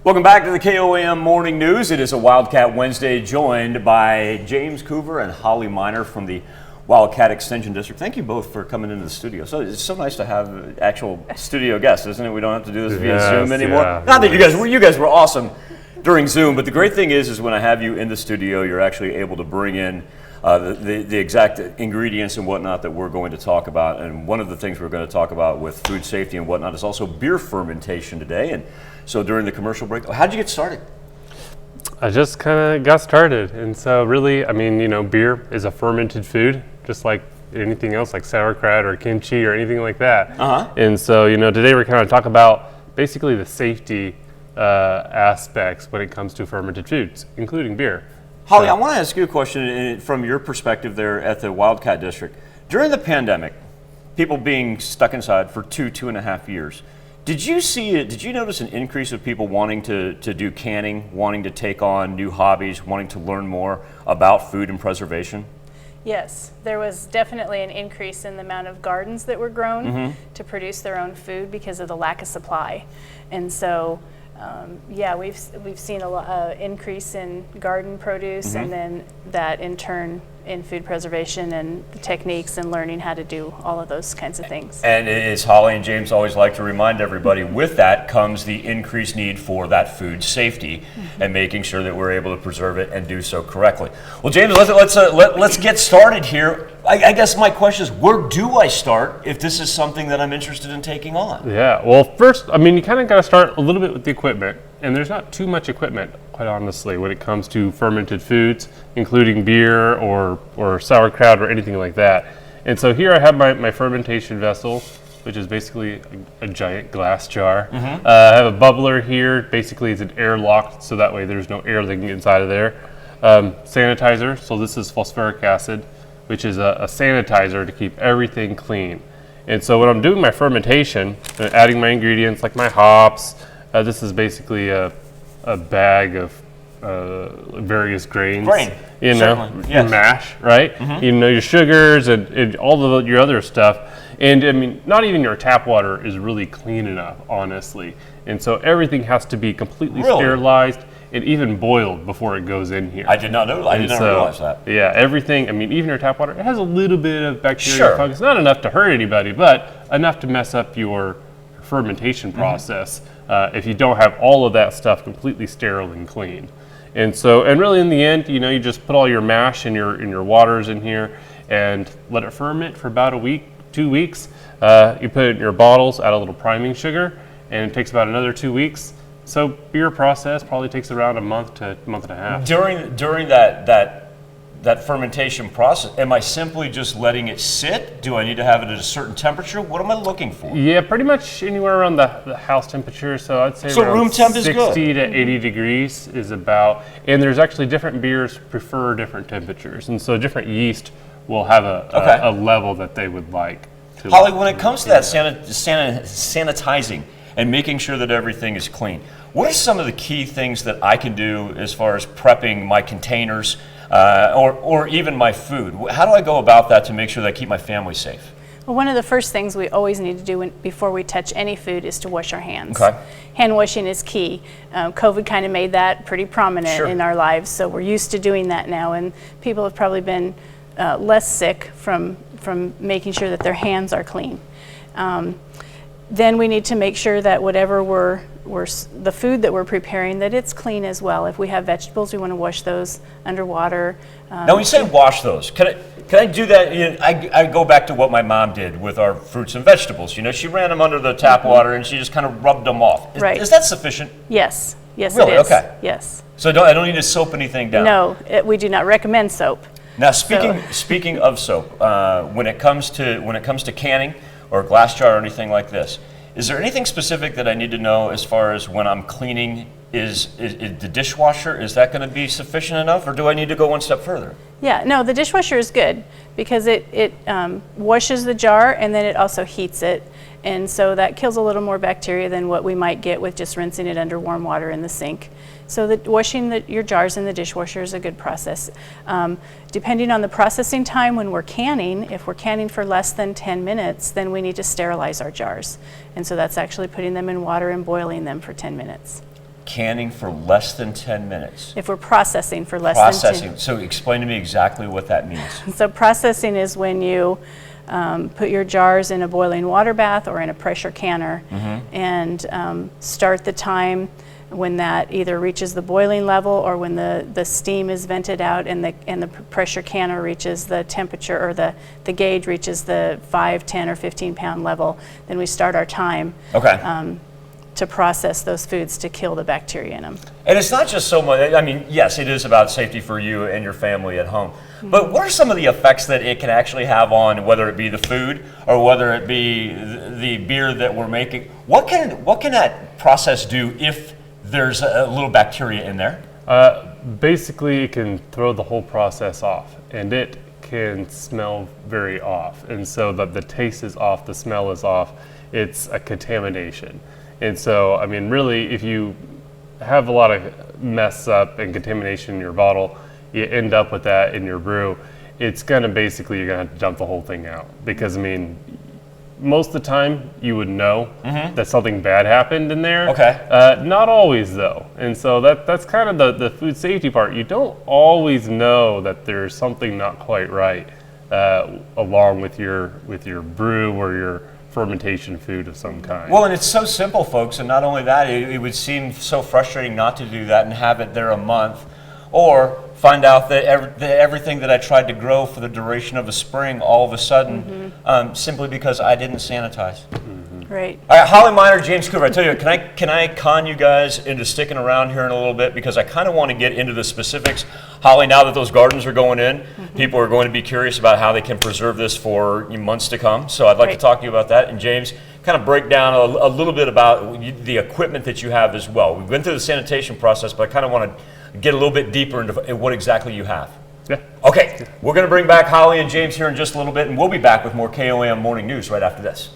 Welcome back to the KOAM Morning News. It is a Wildcat Wednesday, joined by James Coover and Holly Miner from the Wildcat Extension District. Thank you both for coming into the studio. So it's so nice to have actual studio guests, isn't it? We don't have to do this via Zoom anymore. Yeah, Not that you guys were awesome during Zoom, but the great thing is when I have you in the studio, you're actually able to bring in the exact ingredients and whatnot that we're going to talk about. And one of the things we're going to talk about with food safety and whatnot is also beer fermentation today. And so during the commercial break, how'd you get started? I just kind of got started. And so really, I mean, beer is a fermented food, just like anything else, like sauerkraut or kimchi or anything like that. And so, today we're kind of talk about basically the safety aspects when it comes to fermented foods, including beer. Holly, I want to ask you a question from your perspective there at the Wildcat District. During the pandemic, people being stuck inside for 2.5 years, did you notice an increase of people wanting to do canning, wanting to take on new hobbies, wanting to learn more about food and preservation? Yes, there was definitely an increase in the amount of gardens that were grown to produce their own food because of the lack of supply. And so we've seen an increase in garden produce, and then that in turn in food preservation and the techniques and learning how to do all of those kinds of things. And as Holly and James always like to remind everybody, with that comes the increased need for that food safety and making sure that we're able to preserve it and do so correctly. Well, James, let's get started here. I guess my question is, where do I start if this is something that I'm interested in taking on? Yeah, well, first, you kind of got to start a little bit with the equipment. And there's not too much equipment, quite honestly, when it comes to fermented foods, including beer or sauerkraut or anything like that. And so here I have my fermentation vessel, which is basically a giant glass jar. I have a bubbler here. Basically, it's an air-locked, so that way there's no air leaking inside of there. Sanitizer, so this is phosphoric acid, which is a sanitizer to keep everything clean. And so when I'm doing my fermentation, adding my ingredients like my hops, this is basically a bag of various grains. Yes. Mash, right? Your sugars and all of your other stuff. And not even your tap water is really clean enough, honestly. And so everything has to be completely sterilized and even boiled before it goes in here. I did not know. I did not realize that. Yeah, everything. Even your tap water, it has a little bit of bacteria, fungus. Not enough to hurt anybody, but enough to mess up your fermentation process if you don't have all of that stuff completely sterile and clean. And really in the end, you just put all your mash and your waters in here and let it ferment for about a week, 2 weeks. You put it in your bottles, add a little priming sugar, and it takes about another 2 weeks. So beer process probably takes around a month to a month and a half. During that fermentation process, am I simply just letting it sit? Do I need to have it at a certain temperature? What am I looking for? Yeah, pretty much anywhere around the house temperature. So I'd say around room temp is good. 60 to 80 degrees is about, and there's actually different beers prefer different temperatures. And so different yeast will have a level that they would like. Holly, when it comes to that sanitizing and making sure that everything is clean, what are some of the key things that I can do as far as prepping my containers or even my food? How do I go about that to make sure that I keep my family safe? Well, one of the first things we always need to do before we touch any food is to wash our hands. Okay. Hand washing is key. COVID kind of made that pretty prominent in our lives, so we're used to doing that now, and people have probably been less sick from making sure that their hands are clean. Then we need to make sure that whatever the food that we're preparing, that it's clean as well. If we have vegetables, we want to wash those under water. Now, when you say wash those, can I do that? I go back to what my mom did with our fruits and vegetables. She ran them under the tap water and she just kind of rubbed them off. Is that sufficient? Yes. Yes, really? It is. Okay. Yes. So I don't need to soap anything down? No, we do not recommend soap. Now, speaking of soap, when it comes to canning or a glass jar or anything like this, is there anything specific that I need to know as far as when I'm cleaning? Is the dishwasher, is that going to be sufficient enough, or do I need to go one step further? Yeah, no, the dishwasher is good because it washes the jar and then it also heats it. And so that kills a little more bacteria than what we might get with just rinsing it under warm water in the sink. So washing your jars in the dishwasher is a good process. Depending on the processing time when we're canning, if we're canning for less than 10 minutes, then we need to sterilize our jars. And so that's actually putting them in water and boiling them for 10 minutes. canning for less than 10 minutes. If we're processing for less than 10. Processing. So explain to me exactly what that means. So processing is when you put your jars in a boiling water bath or in a pressure canner and start the time when that either reaches the boiling level or when the steam is vented out and the pressure canner reaches the temperature, or the gauge reaches the 5, 10, or 15 pound level, then we start our time to process those foods to kill the bacteria in them. And it's not just so much, I mean, yes, it is about safety for you and your family at home. But what are some of the effects that it can actually have on, whether it be the food or whether it be the beer that we're making? What can that process do if there's a little bacteria in there? Basically, it can throw the whole process off, and it can smell very off. And so the taste is off, the smell is off. It's a contamination. And so, I mean, really, if you have a lot of mess up and contamination in your bottle, you end up with that in your brew, it's going to basically, you're going to have to dump the whole thing out. Because, I mean, most of the time you would know that something bad happened in there. Okay. Not always, though. And so that's kind of the food safety part. You don't always know that there's something not quite right along with your brew or your fermentation food of some kind. Well, and it's so simple, folks, and not only that, it would seem so frustrating not to do that and have it there a month, or find out that everything that I tried to grow for the duration of a spring, all of a sudden, simply because I didn't sanitize. Right. All right, Holly Miner, James Cooper, I tell you, can I con you guys into sticking around here in a little bit, because I kind of want to get into the specifics. Holly, now that those gardens are going in, people are going to be curious about how they can preserve this for months to come. So I'd like to talk to you about that. And James, kind of break down a little bit about the equipment that you have as well. We've been through the sanitation process, but I kind of want to get a little bit deeper into what exactly you have. Yeah. Okay, we're going to bring back Holly and James here in just a little bit, and we'll be back with more KOAM Morning News right after this.